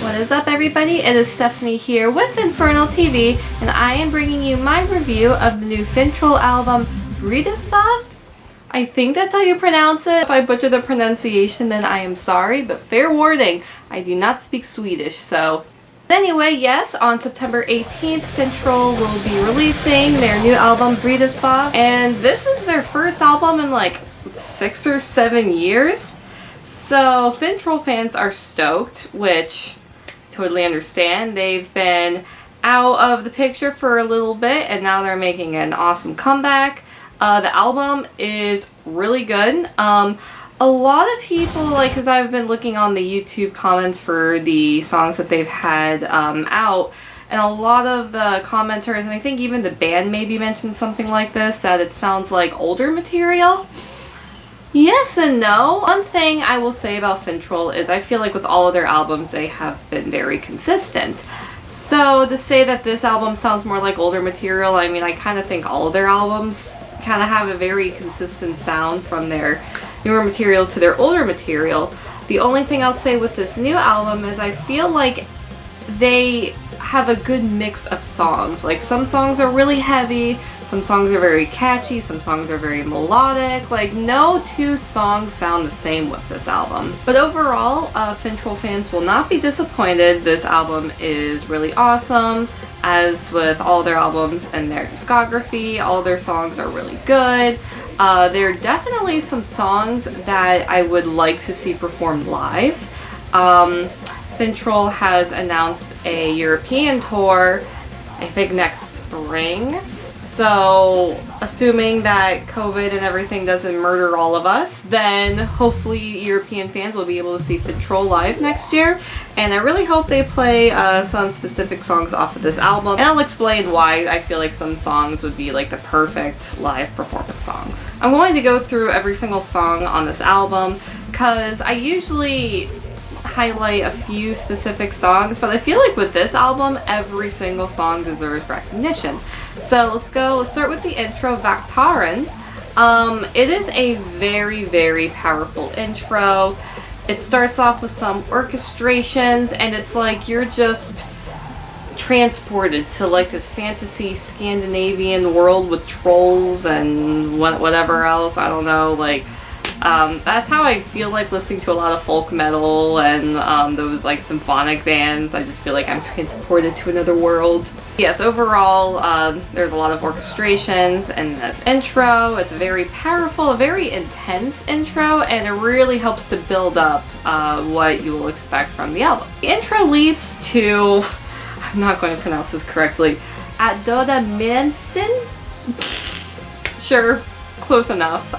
What is up, everybody? It is Stephanie here with Infernal TV, and I am bringing you my review of the new Finntroll album, Vredesvävd. I think that's how you pronounce it. If I butcher the pronunciation, then I am sorry, but fair warning, I do not speak Swedish, so... Anyway, yes, on September 18th, Finntroll will be releasing their new album, Vredesvävd, and this is their first album in like 6 or 7 years. So Finntroll fans are stoked, which I totally understand. They've been out of the picture for a little bit and now they're making an awesome comeback. The album is really good. A lot of people, because I've been looking on the YouTube comments for the songs that they've had out, and a lot of the commenters, and I think even the band maybe mentioned something like this, that it sounds like older material. Yes and no. One thing I will say about Finntroll is I feel like with all of their albums they have been very consistent. So to say that this album sounds more like older material, I mean, I kind of think all of their albums kind of have a very consistent sound from their newer material to their older material. The only thing I'll say with this new album is I feel like they have a good mix of songs. Like, some songs are really heavy, some songs are very catchy, some songs are very melodic. Like, no two songs sound the same with this album. But overall, Finntroll fans will not be disappointed. This album is really awesome. As with all their albums and their discography, all their songs are really good. There are definitely some songs that I would like to see performed live. Finntroll has announced a European tour, I think next spring. So, assuming that COVID and everything doesn't murder all of us, then hopefully European fans will be able to see Finntroll live next year. And I really hope they play some specific songs off of this album. And I'll explain why I feel like some songs would be like the perfect live performance songs. I'm going to go through every single song on this album because I usually highlight a few specific songs, but I feel like with this album, every single song deserves recognition. So let's start with the intro, Vaktarin. It is a very, very powerful intro. It starts off with some orchestrations and it's like you're just transported to like this fantasy Scandinavian world with trolls and whatever else, I don't know, like that's how I feel like listening to a lot of folk metal and those like symphonic bands. I just feel like I'm transported to another world. Yes, overall, there's a lot of orchestrations in this intro. It's a very powerful, a very intense intro, and it really helps to build up what you will expect from the album. The intro leads to, I'm not going to pronounce this correctly, Adoda Minsten? Sure, close enough.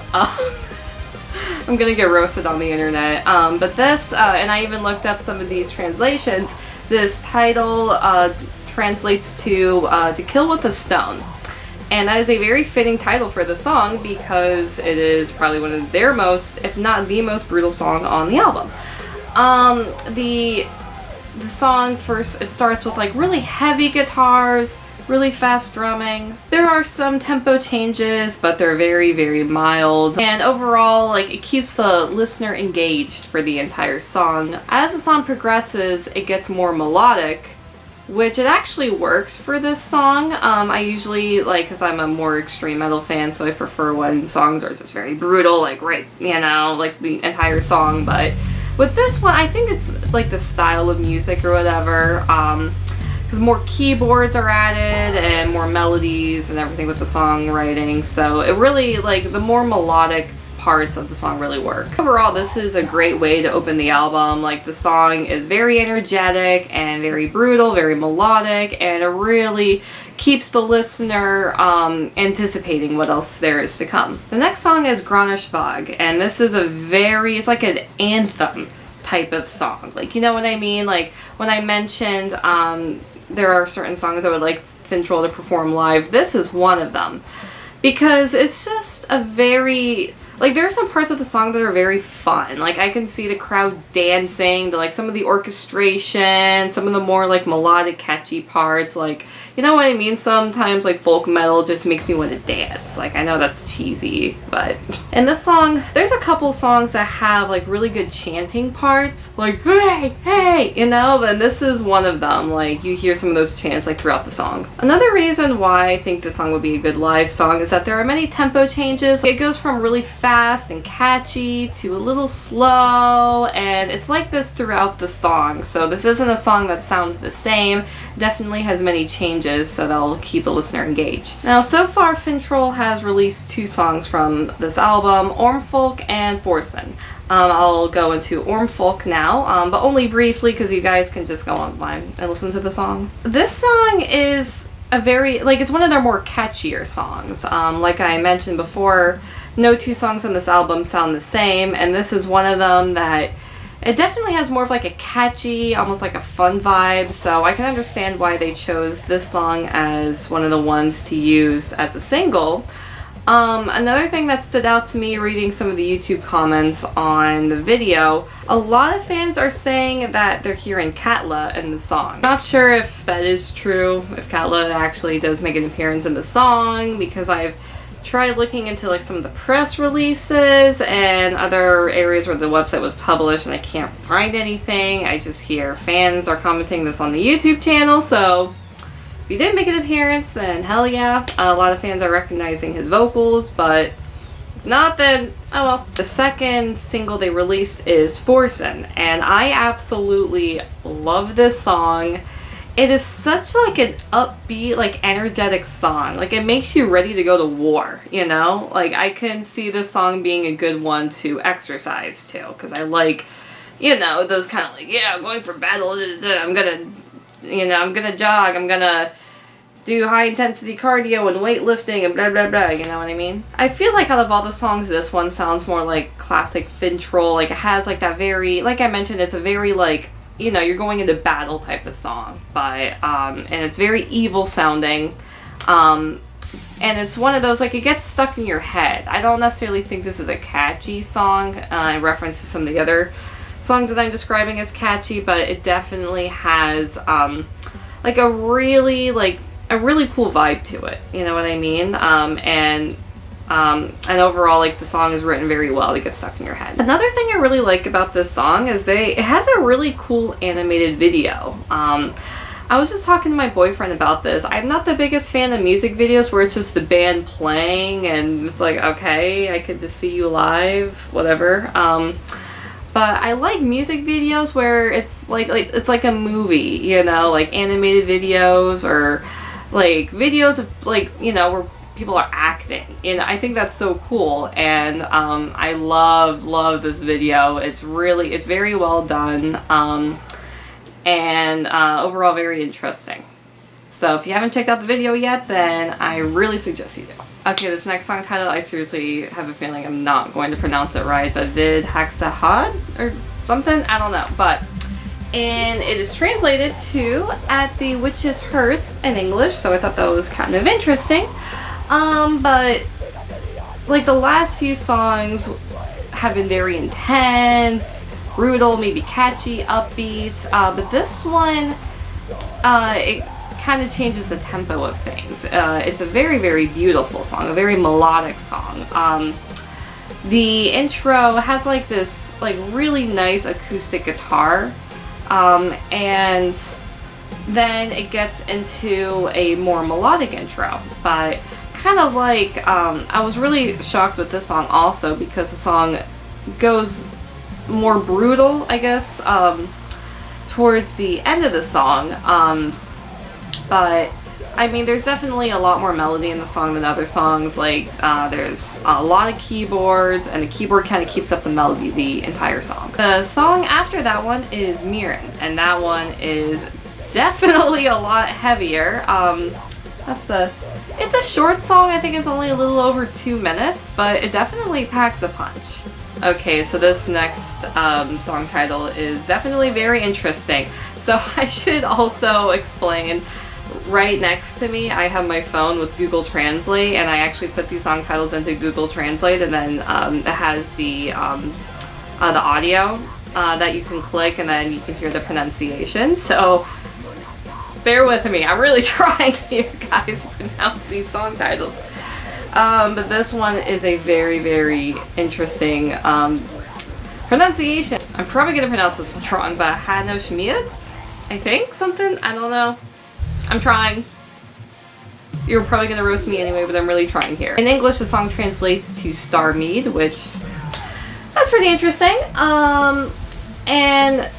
I'm gonna get roasted on the internet, but this, and I even looked up some of these translations, this title translates to kill with a stone. And that is a very fitting title for the song because it is probably one of their most, if not the most brutal song on the album. The song first, it starts with like really heavy guitars, really fast drumming. There are some tempo changes, but they're very, very mild. And overall, like, it keeps the listener engaged for the entire song. As the song progresses, it gets more melodic, which it actually works for this song. I usually, like, because I'm a more extreme metal fan, so I prefer when songs are just very brutal, like, right, you know, like the entire song. But with this one, I think it's like the style of music or whatever. Because more keyboards are added and more melodies and everything with the songwriting, so it really, like, the more melodic parts of the song really work. Overall, this is a great way to open the album. Like, the song is very energetic and very brutal, very melodic, and it really keeps the listener anticipating what else there is to come. The next song is Vredesvävd, and this is it's like an anthem type of song. Like, you know what I mean? Like, when I mentioned there are certain songs I would like Finntroll to perform live, this is one of them. Because it's just a very, like there are some parts of the song that are very fun. Like I can see the crowd dancing to like some of the orchestration, some of the more like melodic catchy parts. Like, you know what I mean? Sometimes like folk metal just makes me want to dance. Like I know that's cheesy, but in this song there's a couple songs that have like really good chanting parts, like hey, hey, you know, and this is one of them. Like you hear some of those chants like throughout the song. Another reason why I think this song would be a good live song is that there are many tempo changes. It goes from really fast and catchy to a little slow, and it's like this throughout the song. So this isn't a song that sounds the same. Definitely has many changes, so that'll keep the listener engaged. Now, so far Finntroll has released 2 songs from this album, Ormfolk and Forsen. I'll go into Ormfolk now, but only briefly because you guys can just go online and listen to the song. This song is a very, like, it's one of their more catchier songs. Like I mentioned before, no 2 songs on this album sound the same, and this is one of them that it definitely has more of like a catchy, almost like a fun vibe, so I can understand why they chose this song as one of the ones to use as a single. Another thing that stood out to me reading some of the YouTube comments on the video, a lot of fans are saying that they're hearing Katla in the song. Not sure if that is true, if Katla actually does make an appearance in the song, because I've tried looking into like some of the press releases and other areas where the website was published and I can't find anything. I just hear fans are commenting this on the YouTube channel, so if he did make an appearance, then hell yeah. A lot of fans are recognizing his vocals, but if not, then oh well. The second single they released is Forsen, and I absolutely love this song. It is such like an upbeat, like energetic song. Like it makes you ready to go to war, you know? Like I can see this song being a good one to exercise to, because I like, you know, those kind of like, yeah, I'm going for battle, I'm gonna, you know, I'm gonna jog, I'm gonna do high intensity cardio and weightlifting and blah blah blah, you know what I mean? I feel like out of all the songs, this one sounds more like classic Finntroll. Like it has like that very, like I mentioned, it's a very like, you know, you're going into battle type of song, but and it's very evil sounding, and it's one of those, like, it gets stuck in your head. I don't necessarily think this is a catchy song in reference to some of the other songs that I'm describing as catchy, but it definitely has like a really cool vibe to it, you know what I mean? And overall, like, the song is written very well to get stuck in your head. Another thing I really like about this song is it has a really cool animated video. I was just talking to my boyfriend about this. I'm not the biggest fan of music videos where it's just the band playing and it's like, okay, I could just see you live, whatever. But I like music videos where it's like it's like a movie, you know, like animated videos or like videos of, like, you know, where people are acting, and I think that's so cool, and I love this video. It's very well done, and overall very interesting. So if you haven't checked out the video yet, then I really suggest you do. Okay, this next song title, I seriously have a feeling I'm not going to pronounce it right, but Vredesvävd or something, I don't know, and it is translated to At the Witch's Hearth in English, so I thought that was kind of interesting. But like the last few songs have been very intense, brutal, maybe catchy, upbeat, but this one, it kind of changes the tempo of things. It's a very beautiful song, a very melodic song. The intro has like this like really nice acoustic guitar, and then it gets into a more melodic intro, but kind of like, I was really shocked with this song also because the song goes more brutal, I guess, towards the end of the song, but I mean, there's definitely a lot more melody in the song than other songs. Like, there's a lot of keyboards, and the keyboard kind of keeps up the melody the entire song. The song after that one is Mirin, and that one is definitely a lot heavier. It's a short song. I think it's only a little over 2 minutes, but it definitely packs a punch. Okay, so this next song title is definitely very interesting. So I should also explain, right next to me, I have my phone with Google Translate, and I actually put these song titles into Google Translate, and then it has the audio that you can click, and then you can hear the pronunciation. So bear with me. I'm really trying to hear you guys pronounce these song titles. But this one is a very, very interesting pronunciation. I'm probably going to pronounce this one wrong, but Hanosmiad, I think? Something? I don't know. I'm trying. You're probably going to roast me anyway, but I'm really trying here. In English, the song translates to Star Mead, which that's pretty interesting. And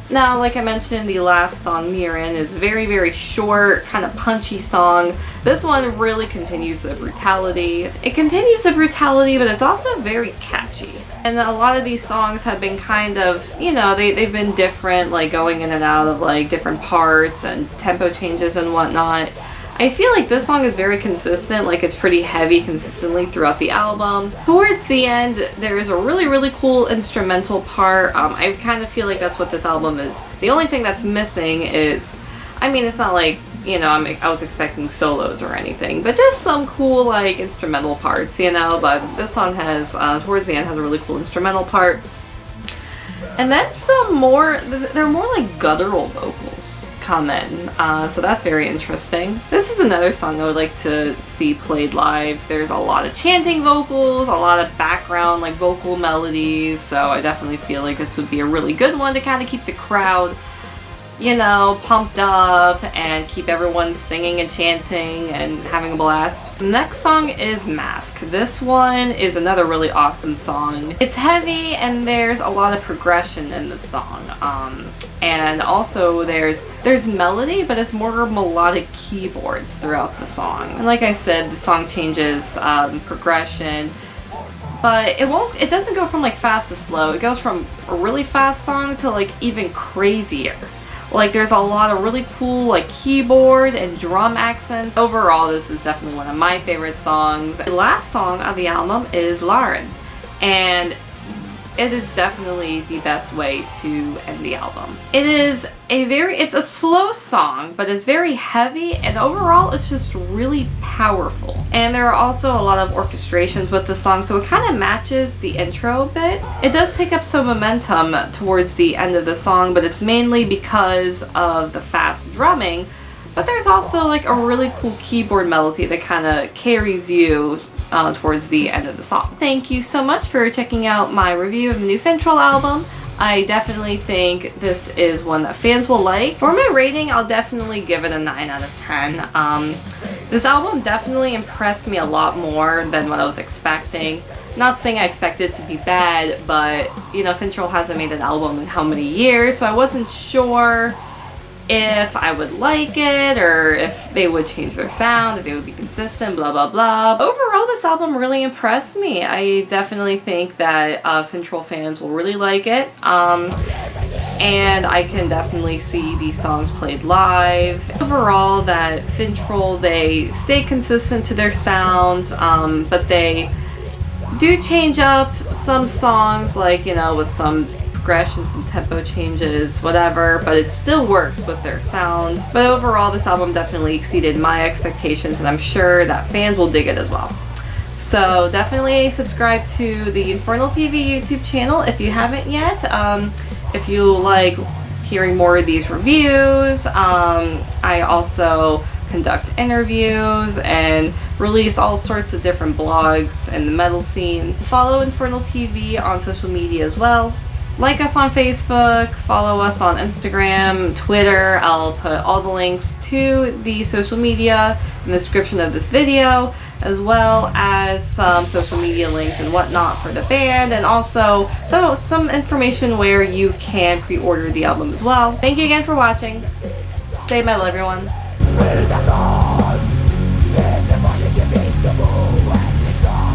now, like I mentioned, the last song, Mirin, is very, very short, kind of punchy song. This one really continues the brutality. It continues the brutality, but it's also very catchy. And a lot of these songs have been kind of, you know, they've been different, like going in and out of like different parts and tempo changes and whatnot. I feel like this song is very consistent, like it's pretty heavy consistently throughout the album. Towards the end, there is a really, really cool instrumental part. I kind of feel like that's what this album is. The only thing that's missing is, I mean, it's not like, you know, I was expecting solos or anything, but just some cool like instrumental parts, you know, but this song has, towards the end, has a really cool instrumental part. And then some more, they're more like guttural vocals come in, so that's very interesting. This is another song I would like to see played live. There's a lot of chanting vocals, a lot of background like vocal melodies, so I definitely feel like this would be a really good one to kind of keep the crowd, you know, pumped up and keep everyone singing and chanting and having a blast. The next song is Mask. This one is another really awesome song. It's heavy and there's a lot of progression in the song. And also there's melody, but it's more melodic keyboards throughout the song. And like I said, the song changes progression, but it doesn't go from like fast to slow. It goes from a really fast song to like even crazier. Like there's a lot of really cool like keyboard and drum accents. Overall, this is definitely one of my favorite songs. The last song of the album is Laren, and it is definitely the best way to end the album. It's a slow song, but it's very heavy, and overall it's just really powerful. And there are also a lot of orchestrations with the song, so it kind of matches the intro a bit. It does pick up some momentum towards the end of the song, but it's mainly because of the fast drumming. But there's also like a really cool keyboard melody that kind of carries you towards the end of the song. Thank you so much for checking out my review of the new Finntroll album. I definitely think this is one that fans will like. For my rating, I'll definitely give it a 9 out of 10. This album definitely impressed me a lot more than what I was expecting. Not saying I expected it to be bad, but you know, Finntroll hasn't made an album in how many years, so I wasn't sure if I would like it, or if they would change their sound, if they would be consistent, blah blah blah. Overall, this album really impressed me. I definitely think that Finntroll fans will really like it. And I can definitely see these songs played live. Overall, that Finntroll, they stay consistent to their sounds, but they do change up some songs, like, you know, with some progression, some tempo changes, whatever, but it still works with their sound. But overall, this album definitely exceeded my expectations, and I'm sure that fans will dig it as well. So definitely subscribe to the Infernal TV YouTube channel if you haven't yet. If you like hearing more of these reviews, I also conduct interviews and release all sorts of different blogs in the metal scene. Follow Infernal TV on social media as well. Like us on Facebook, follow us on Instagram, Twitter. I'll put all the links to the social media in the description of this video, as well as some social media links and whatnot for the band, and also some information where you can pre-order the album as well. Thank you again for watching. Stay metal, everyone.